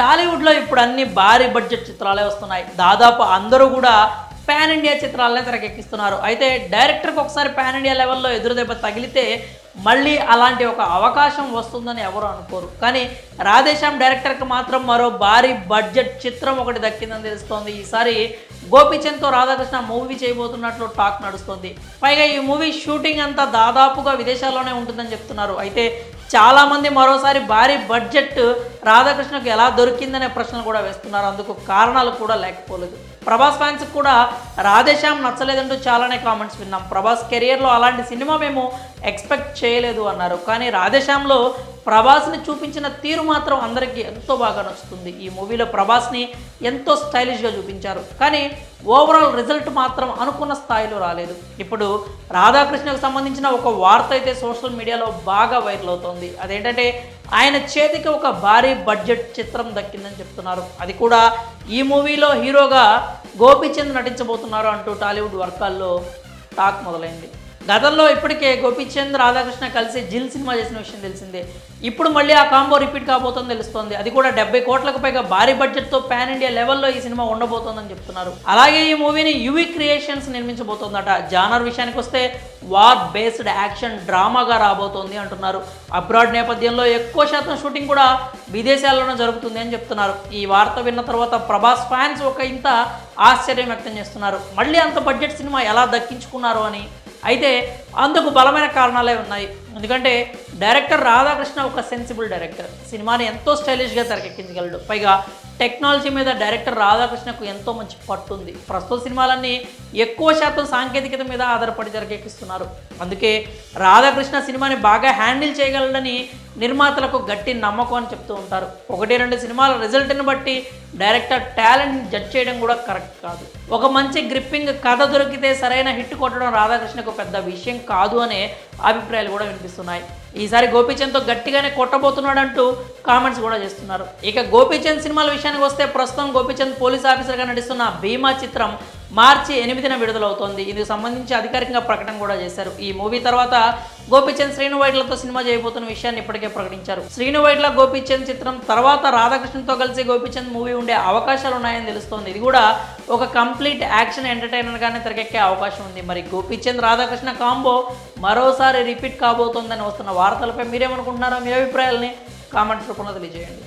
టాలీవుడ్లో ఇప్పుడు అన్ని భారీ బడ్జెట్ చిత్రాలే వస్తున్నాయి. దాదాపు అందరూ కూడా పాన్ ఇండియా చిత్రాలనే తెరకెక్కిస్తున్నారు. అయితే డైరెక్టర్కి ఒకసారి పాన్ ఇండియా లెవెల్లో ఎదురుదెబ్బ తగిలితే మళ్ళీ అలాంటి ఒక అవకాశం వస్తుందని ఎవరు అనుకోరు. కానీ రాధేశ్యామ్ డైరెక్టర్కి మాత్రం మరో భారీ బడ్జెట్ చిత్రం ఒకటి దక్కిందని తెలుస్తోంది. ఈసారి గోపీచంద్తో రాధాకృష్ణ మూవీ చేయబోతున్నట్లు టాక్ నడుస్తుంది. పైగా ఈ మూవీ షూటింగ్ అంతా దాదాపుగా విదేశాల్లోనే ఉంటుందని చెప్తున్నారు. అయితే చాలామంది మరోసారి భారీ బడ్జెట్ రాధాకృష్ణకు ఎలా దొరికిందనే ప్రశ్నలు కూడా వేస్తున్నారు. అందుకు కారణాలు కూడా లేకపోలేదు. ప్రభాస్ ఫ్యాన్స్కి కూడా రాధేశ్యామ్ నచ్చలేదంటూ చాలానే కామెంట్స్ విన్నాం. ప్రభాస్ కెరియర్లో అలాంటి సినిమా మేము ఎక్స్పెక్ట్ చేయలేదు అన్నారు. కానీ రాధేశ్యామ్లో ప్రభాస్ని చూపించిన తీరు మాత్రం అందరికీ ఎంతో బాగా నచ్చుతుంది. ఈ మూవీలో ప్రభాస్ని ఎంతో స్టైలిష్గా చూపించారు. కానీ ఓవరాల్ రిజల్ట్ మాత్రం అనుకున్న స్థాయిలో రాలేదు. ఇప్పుడు రాధాకృష్ణకు సంబంధించిన ఒక వార్త అయితే సోషల్ మీడియాలో బాగా వైరల్ అవుతోంది. అదేంటంటే ఆయన చేతికి ఒక భారీ బడ్జెట్ చిత్రం దక్కిందని చెప్తున్నారు. అది కూడా ఈ మూవీలో హీరోగా గోపీచంద్ నటించబోతున్నారు అంటూ టాలీవుడ్ వర్గాల్లో టాక్ మొదలైంది. గతంలో ఇప్పటికే గోపీచంద్ రాధాకృష్ణ కలిసి జిల్ సినిమా చేసిన విషయం తెలిసిందే. ఇప్పుడు మళ్ళీ ఆ కాంబో రిపీట్ కాబోతుందని తెలుస్తోంది. అది కూడా 70 కోట్లకు పైగా భారీ బడ్జెట్తో పాన్ ఇండియా లెవెల్లో ఈ సినిమా ఉండబోతోందని చెప్తున్నారు. అలాగే ఈ మూవీని యువి క్రియేషన్స్ నిర్మించబోతోందట. జానర్ విషయానికి వస్తే వార్ బేస్డ్ యాక్షన్ డ్రామాగా రాబోతోంది అంటున్నారు. అబ్రాడ్ నేపథ్యంలో ఎక్కువ శాతం షూటింగ్ కూడా విదేశాల్లోనే జరుగుతుంది అని చెప్తున్నారు. ఈ వార్త విన్న తర్వాత ప్రభాస్ ఫ్యాన్స్ ఒక ఇంత ఆశ్చర్యం వ్యక్తం చేస్తున్నారు. మళ్ళీ అంత బడ్జెట్ సినిమా ఎలా దక్కించుకున్నారు అని. అయితే అందుకు బలమైన కారణాలే ఉన్నాయి. ఎందుకంటే డైరెక్టర్ రాధాకృష్ణ ఒక సెన్సిబుల్ డైరెక్టర్. సినిమాని ఎంతో స్టైలిష్గా తెరకెక్కించగలడు. పైగా టెక్నాలజీ మీద డైరెక్టర్ రాధాకృష్ణకు ఎంతో మంచి పట్టు ఉంది. ప్రస్తుత సినిమాలన్నీ ఎక్కువ శాతం సాంకేతికత మీద ఆధారపడి తెరకెక్కిస్తున్నారు. అందుకే రాధాకృష్ణ సినిమాని బాగా హ్యాండిల్ చేయగలడని నిర్మాతలకు గట్టి నమ్మకం అని చెప్తూ ఉంటారు. 1-2 సినిమాల రిజల్ట్ని బట్టి డైరెక్టర్ టాలెంట్ని జడ్జ్ చేయడం కూడా కరెక్ట్ కాదు. ఒక మంచి గ్రిప్పింగ్ కథ దొరికితే సరైన హిట్ కొట్టడం రాధాకృష్ణకు పెద్ద విషయం కాదు అనే అభిప్రాయాలు కూడా వినిపిస్తున్నాయి. ఈసారి గోపీచంద్తో గట్టిగానే కొట్టబోతున్నాడంటూ కామెంట్స్ కూడా చేస్తున్నారు. ఇక గోపీచంద్ సినిమాల విషయానికి వస్తే ప్రస్తుతం గోపీచంద్ పోలీస్ ఆఫీసర్గా నటిస్తున్న భీమా చిత్రం మార్చి 8న విడుదలవుతోంది. ఇందుకు సంబంధించి అధికారికంగా ప్రకటన కూడా చేశారు. ఈ మూవీ తర్వాత గోపీచంద్ శ్రీను వైట్లతో సినిమా చేయబోతున్న విషయాన్ని ఇప్పటికే ప్రకటించారు. శ్రీను వైట్ల గోపీచంద్ చిత్రం తర్వాత రాధాకృష్ణతో కలిసి గోపీచంద్ మూవీ ఉండే అవకాశాలు ఉన్నాయని తెలుస్తోంది. ఇది కూడా ఒక కంప్లీట్ యాక్షన్ ఎంటర్టైనర్గానే తెరకెక్కే అవకాశం ఉంది. మరి గోపీచంద్ రాధాకృష్ణ కాంబో మరోసారి రిపీట్ కాబోతోందని వస్తున్న వార్తలపై మీరేమనుకుంటున్నారో మీ అభిప్రాయాలని కామెంట్స్ రూపంలో తెలియజేయండి.